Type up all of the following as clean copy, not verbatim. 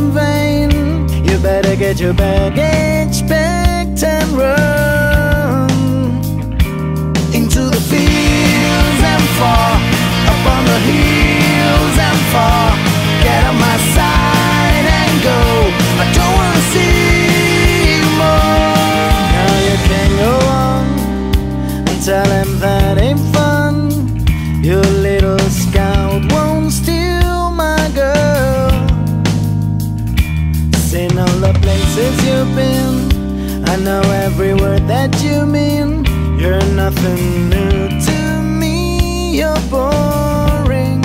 in vain. You better get your baggage packed and run into the fields and far, up on the hills and far. Get on my side and go, I don't wanna see you more. Now you can go on and tell him that ain't fun. Your little scout won't steal my girl. Seen all the places you've been, I know every word that you mean. You're nothing new to me, you're boring.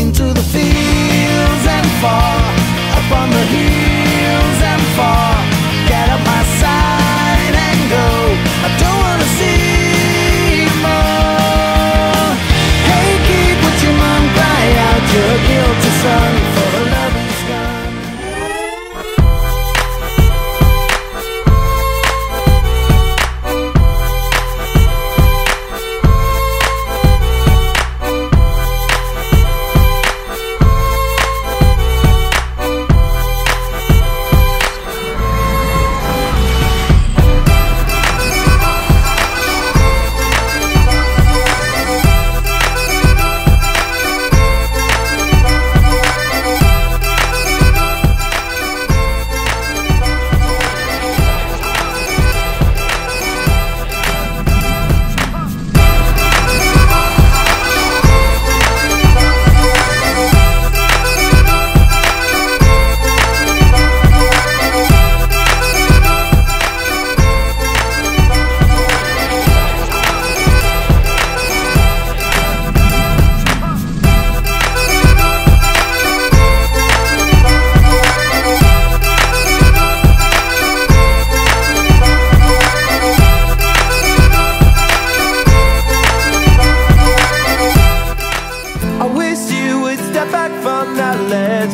Into the fields and far, up on the hills and far. Get up my side and go, I don't wanna see you more. Hey kid, would your mom cry out your guilty son for the love he's gone?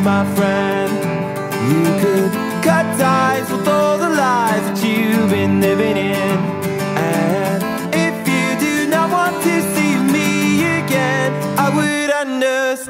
My friend, you could cut ties with all the lies that you've been living in. And if you do not want to see me again, I would understand.